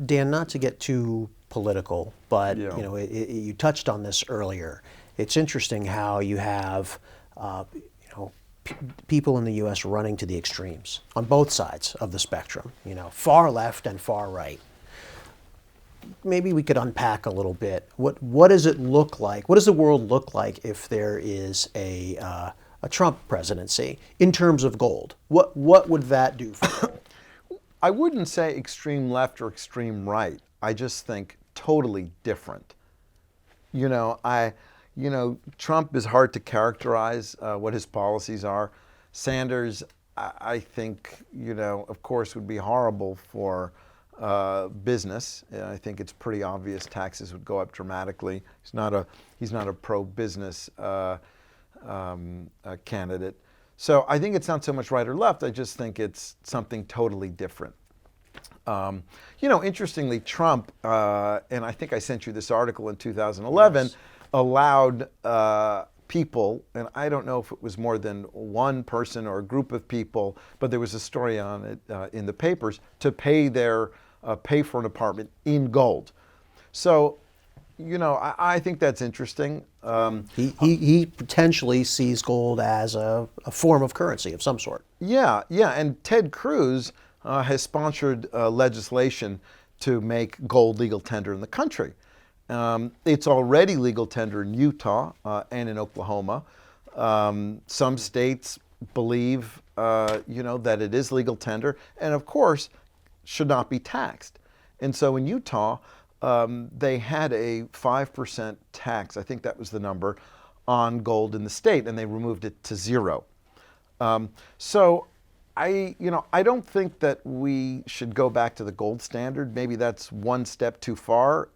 Dan, not to get too political, but Yeah. you touched on this earlier. It's interesting how you have people in the U.S. running to the extremes on both sides of the spectrum. Far left and far right. Maybe we could unpack a little bit. What does it look like? What does the world look like if there is a Trump presidency in terms of gold? What would that do for gold? I wouldn't say extreme left or extreme right. I just think totally different. Trump is hard to characterize what his policies are. Sanders, I think, of course, would be horrible for business. I think it's pretty obvious taxes would go up dramatically. He's not a pro-business candidate. So I think it's not so much right or left. I just think it's something totally different. Interestingly, Trump, and I think I sent you this article in 2011, yes, allowed people, and I don't know if it was more than one person or a group of people, but there was a story on it in the papers, to pay for an apartment in gold. So, I think that's interesting. He potentially sees gold as a form of currency of some sort. Yeah, and Ted Cruz has sponsored legislation to make gold legal tender in the country. It's already legal tender in Utah and in Oklahoma. Some states believe, that it is legal tender, and of course, should not be taxed. And so in Utah, they had a 5% tax, I think that was the number, on gold in the state, and they removed it to 0. So I don't think that we should go back to the gold standard. Maybe that's one step too far.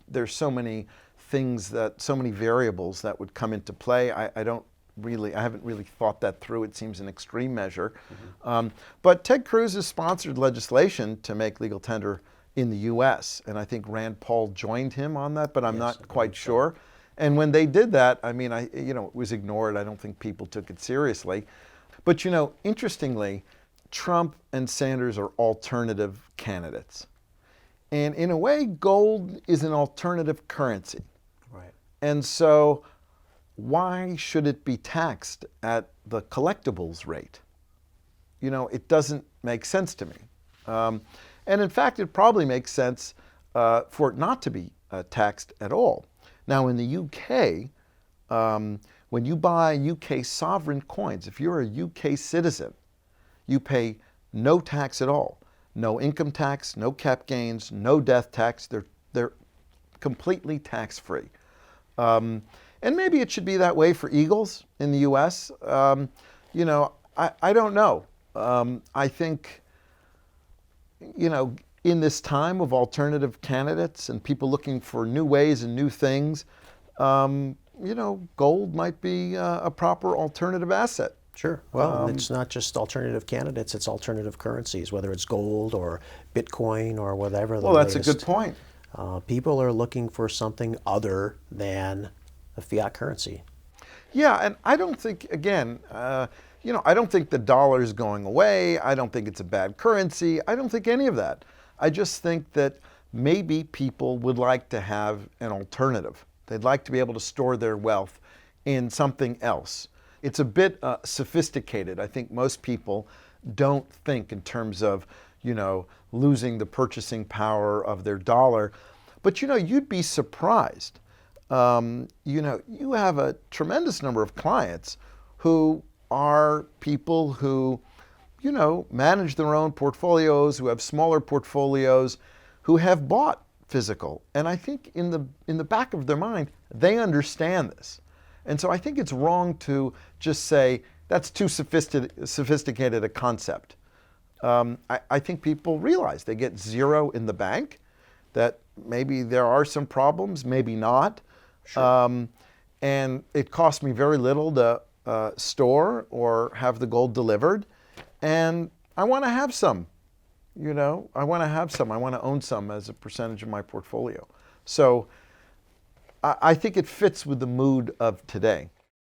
There's so many variables that would come into play. I haven't really thought that through. It seems an extreme measure. Mm-hmm. But Ted Cruz has sponsored legislation to make legal tender in the U.S., and I think Rand Paul joined him on that, but I'm not quite sure. And when they did that, it was ignored. I don't think people took it seriously. But interestingly, Trump and Sanders are alternative candidates. And in a way, gold is an alternative currency. Right. And so why should it be taxed at the collectibles rate? It doesn't make sense to me. And in fact, it probably makes sense for it not to be taxed at all. Now, in the UK, when you buy UK sovereign coins, if you're a UK citizen, you pay no tax at all. No income tax, no cap gains, no death tax. They're completely tax-free. And maybe it should be that way for eagles in the U.S. I don't know. I think, in this time of alternative candidates and people looking for new ways and new things, gold might be a proper alternative asset. Sure. Well, it's not just alternative candidates, it's alternative currencies, whether it's gold or Bitcoin or whatever. Well, that's a good point. People are looking for something other than a fiat currency. Yeah, and I don't think, again, I don't think the dollar is going away. I don't think it's a bad currency. I don't think any of that. I just think that maybe people would like to have an alternative. They'd like to be able to store their wealth in something else. It's a bit sophisticated. I think most people don't think in terms of, losing the purchasing power of their dollar. But, you'd be surprised. You have a tremendous number of clients who are people who, manage their own portfolios, who have smaller portfolios, who have bought physical. And I think in the back of their mind, they understand this. And so I think it's wrong to just say, that's too sophisticated a concept. I think people realize they get 0 in the bank, that maybe there are some problems, maybe not. Sure. And it costs me very little to store or have the gold delivered. And I want to have some. I want to have some. I want to own some as a percentage of my portfolio. So I think it fits with the mood of today.